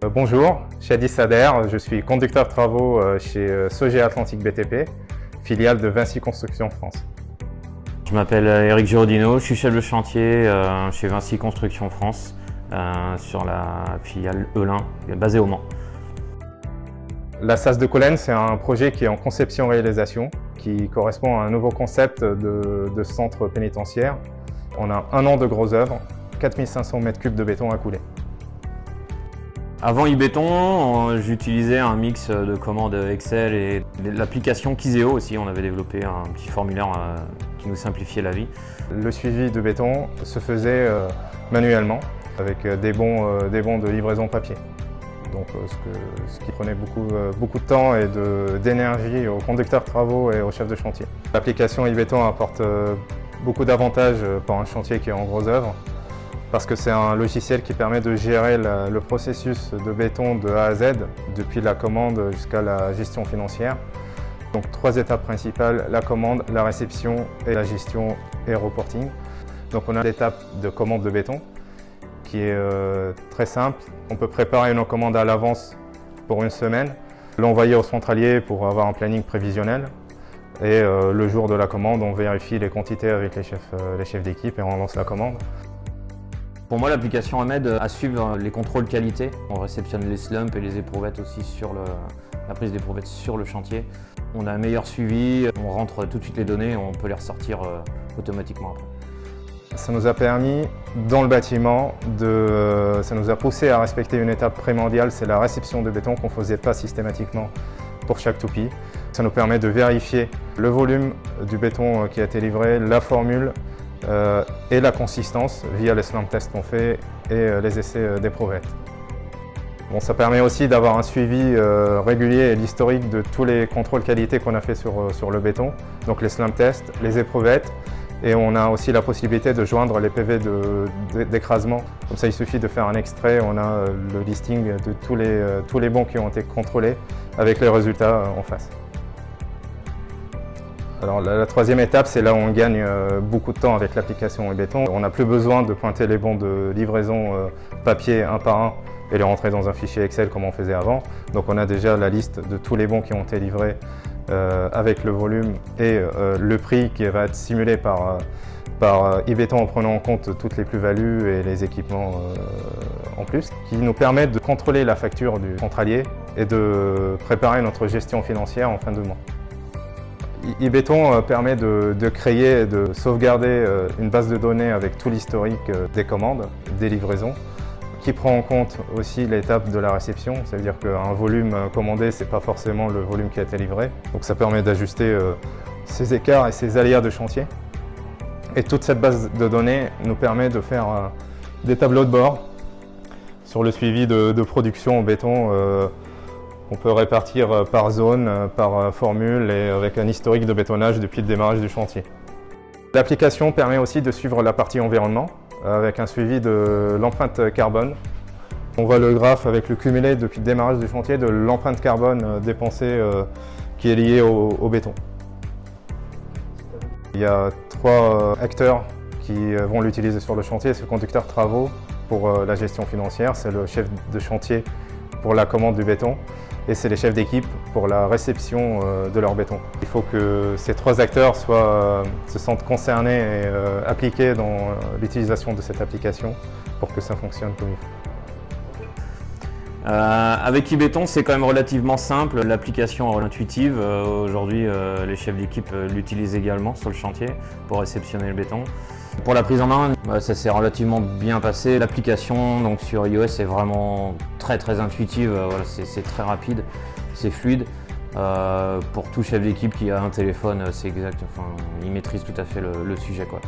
Bonjour, Shadi Sader, je suis conducteur travaux chez Sogé Atlantique BTP, filiale de Vinci Construction France. Je m'appelle Eric Girodino, je suis chef de chantier chez Vinci Construction France sur la filiale Elin, basée au Mans. La SAS de Colène, c'est un projet qui est en conception-réalisation, qui correspond à un nouveau concept de centre pénitentiaire. On a 1 an de gros œuvres, 4500 m3 de béton à couler. Avant iBéton, j'utilisais un mix de commandes Excel et l'application Kiseo aussi. On avait développé un petit formulaire qui nous simplifiait la vie. Le suivi de béton se faisait manuellement avec des bons de livraison papier. Donc, ce qui prenait beaucoup de temps et d'énergie aux conducteurs travaux et aux chefs de chantier. L'application iBéton apporte beaucoup d'avantages pour un chantier qui est en gros œuvre, parce que c'est un logiciel qui permet de gérer le processus de béton de A à Z, depuis la commande jusqu'à la gestion financière. Donc 3 étapes principales, la commande, la réception et la gestion et reporting. Donc on a l'étape de commande de béton qui est très simple. On peut préparer nos commandes à l'avance pour 1 semaine, l'envoyer au centralier pour avoir un planning prévisionnel. Et le jour de la commande, on vérifie les quantités avec les chefs d'équipe et on lance la commande. Pour moi, l'application m'aide à suivre les contrôles qualité. On réceptionne les slumps et les éprouvettes aussi sur la prise d'éprouvettes sur le chantier. On a un meilleur suivi, on rentre tout de suite les données, on peut les ressortir automatiquement après. Ça nous a permis, dans le bâtiment, ça nous a poussé à respecter une étape primordiale, c'est la réception de béton qu'on ne faisait pas systématiquement pour chaque toupie. Ça nous permet de vérifier le volume du béton qui a été livré, la formule, et la consistance via les slump tests qu'on fait et les essais d'éprouvettes. Bon, ça permet aussi d'avoir un suivi régulier et l'historique de tous les contrôles qualité qu'on a fait sur le béton, donc les slump tests, les éprouvettes, et on a aussi la possibilité de joindre les PV d'écrasement. Comme ça, il suffit de faire un extrait, on a le listing de tous les bons qui ont été contrôlés avec les résultats en face. Alors, la 3e étape, c'est là où on gagne beaucoup de temps avec l'application iBéton. On n'a plus besoin de pointer les bons de livraison papier un par un et les rentrer dans un fichier Excel comme on faisait avant. Donc on a déjà la liste de tous les bons qui ont été livrés avec le volume et le prix qui va être simulé par iBéton en prenant en compte toutes les plus-values et les équipements en plus, qui nous permettent de contrôler la facture du centralier et de préparer notre gestion financière en fin de mois. iBéton permet de créer et de sauvegarder une base de données avec tout l'historique des commandes, des livraisons, qui prend en compte aussi l'étape de la réception. Ça veut dire qu'un volume commandé, ce n'est pas forcément le volume qui a été livré. Donc ça permet d'ajuster ces écarts et ces aléas de chantier. Et toute cette base de données nous permet de faire des tableaux de bord sur le suivi de production en béton. On peut répartir par zone, par formule et avec un historique de bétonnage depuis le démarrage du chantier. L'application permet aussi de suivre la partie environnement avec un suivi de l'empreinte carbone. On voit le graphe avec le cumulé depuis le démarrage du chantier de l'empreinte carbone dépensée qui est liée au béton. Il y a 3 acteurs qui vont l'utiliser sur le chantier. C'est le conducteur travaux pour la gestion financière, c'est le chef de chantier pour la commande du béton et c'est les chefs d'équipe pour la réception de leur béton. Il faut que ces 3 acteurs se sentent concernés et appliqués dans l'utilisation de cette application pour que ça fonctionne comme il faut. Avec iBéton, c'est quand même relativement simple, l'application est intuitive. Aujourd'hui, les chefs d'équipe l'utilisent également sur le chantier pour réceptionner le béton. Pour la prise en main, ça s'est relativement bien passé. L'application donc sur iOS est vraiment très intuitive, voilà, c'est très rapide, c'est fluide. Pour tout chef d'équipe qui a un téléphone, c'est exact, enfin, il maîtrise tout à fait le sujet, quoi.